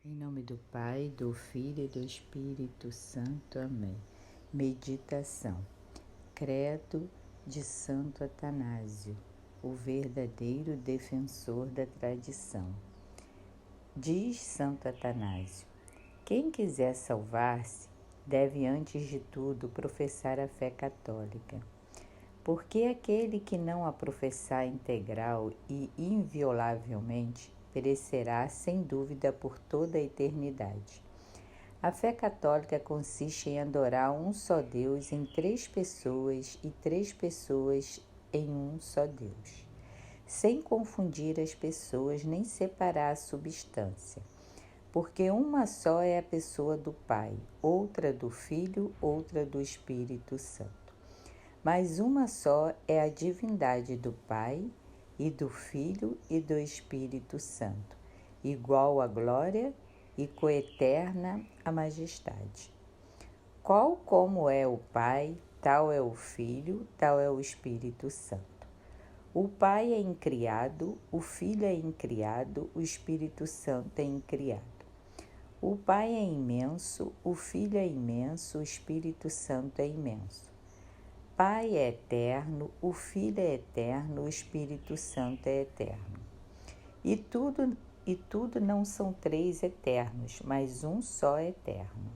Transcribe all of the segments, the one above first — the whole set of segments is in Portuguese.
Em nome do Pai, do Filho e do Espírito Santo. Amém. Meditação. Credo de Santo Atanásio, o verdadeiro defensor da tradição. Diz Santo Atanásio: quem quiser salvar-se deve antes de tudo professar a fé católica, porque aquele que não a professar integral e inviolavelmente perecerá sem dúvida por toda a eternidade. A fé católica consiste em adorar um só Deus em três pessoas e três pessoas em um só Deus, sem confundir as pessoas nem separar a substância, porque uma só é a pessoa do Pai, outra do Filho, outra do Espírito Santo. Mas uma só é a divindade do Pai, e do Filho e do Espírito Santo, igual a glória e coeterna a majestade. Qual como é o Pai, tal é o Filho, tal é o Espírito Santo. O Pai é incriado, o Filho é incriado, o Espírito Santo é incriado. O Pai é imenso, o Filho é imenso, o Espírito Santo é imenso. Pai é eterno, o Filho é eterno, o Espírito Santo é eterno. E tudo não são três eternos, mas um só é eterno.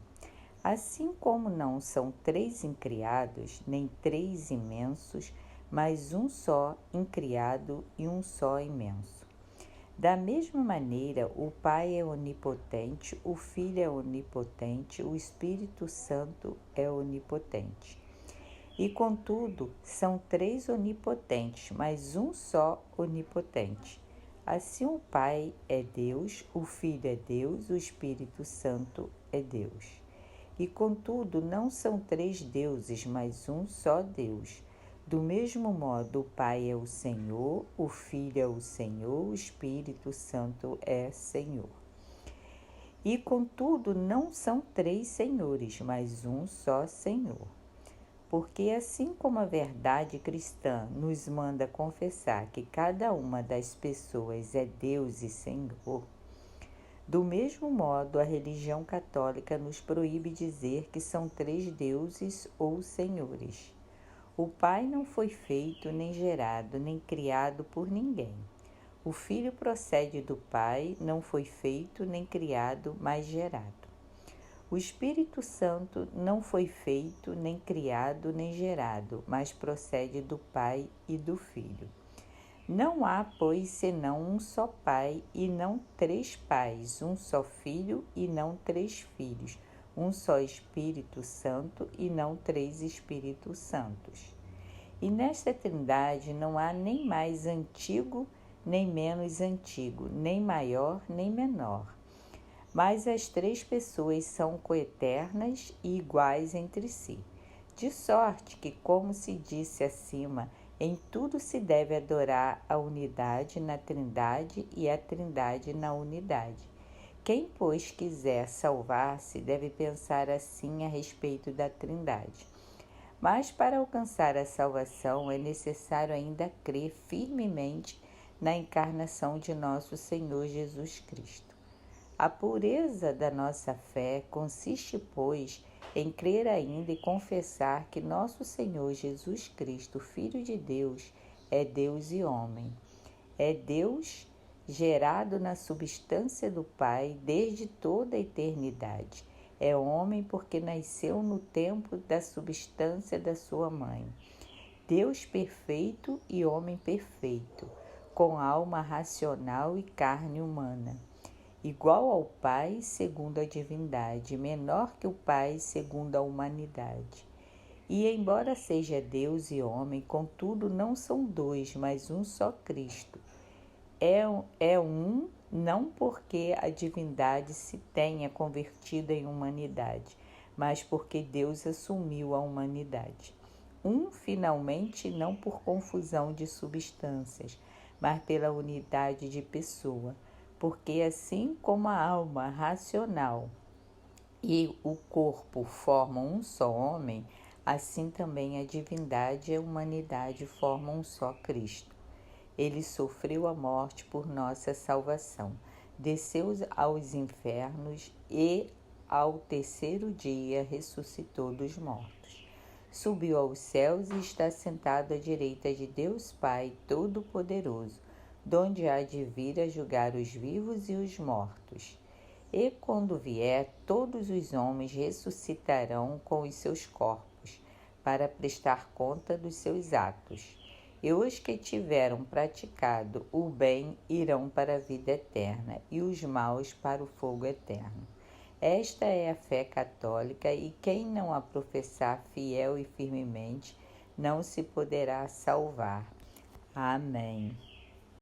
Assim como não são três incriados, nem três imensos, mas um só incriado e um só imenso. Da mesma maneira, o Pai é onipotente, o Filho é onipotente, o Espírito Santo é onipotente. E, contudo, são três onipotentes, mas um só onipotente. Assim o Pai é Deus, o Filho é Deus, o Espírito Santo é Deus. E, contudo, não são três deuses, mas um só Deus. Do mesmo modo, o Pai é o Senhor, o Filho é o Senhor, o Espírito Santo é Senhor. E, contudo, não são três senhores, mas um só Senhor. Porque assim como a verdade cristã nos manda confessar que cada uma das pessoas é Deus e Senhor, do mesmo modo a religião católica nos proíbe dizer que são três deuses ou senhores. O Pai não foi feito, nem gerado, nem criado por ninguém. O Filho procede do Pai, não foi feito, nem criado, mas gerado. O Espírito Santo não foi feito, nem criado, nem gerado, mas procede do Pai e do Filho. Não há, pois, senão um só Pai e não três pais, um só Filho e não três filhos, um só Espírito Santo e não três Espíritos Santos. E nesta Trindade não há nem mais antigo, nem menos antigo, nem maior, nem menor. Mas as três pessoas são coeternas e iguais entre si, de sorte que, como se disse acima, em tudo se deve adorar a unidade na Trindade e a Trindade na unidade. Quem, pois, quiser salvar-se deve pensar assim a respeito da Trindade. Mas para alcançar a salvação é necessário ainda crer firmemente na encarnação de nosso Senhor Jesus Cristo. A pureza da nossa fé consiste, pois, em crer ainda e confessar que nosso Senhor Jesus Cristo, Filho de Deus, é Deus e homem. É Deus gerado na substância do Pai desde toda a eternidade. É homem porque nasceu no tempo da substância da sua mãe. Deus perfeito e homem perfeito, com alma racional e carne humana. Igual ao Pai segundo a divindade, menor que o Pai segundo a humanidade. E embora seja Deus e homem, contudo não são dois, mas um só Cristo. É um, não porque a divindade se tenha convertido em humanidade, mas porque Deus assumiu a humanidade. Um, finalmente, não por confusão de substâncias, mas pela unidade de pessoa, porque assim como a alma racional e o corpo formam um só homem, assim também a divindade e a humanidade formam um só Cristo. Ele sofreu a morte por nossa salvação, desceu aos infernos e, ao terceiro dia, ressuscitou dos mortos. Subiu aos céus e está sentado à direita de Deus Pai Todo-Poderoso, donde há de vir a julgar os vivos e os mortos. E quando vier, todos os homens ressuscitarão com os seus corpos, para prestar conta dos seus atos. E os que tiveram praticado o bem irão para a vida eterna, e os maus para o fogo eterno. Esta é a fé católica, e quem não a professar fiel e firmemente não se poderá salvar. Amém.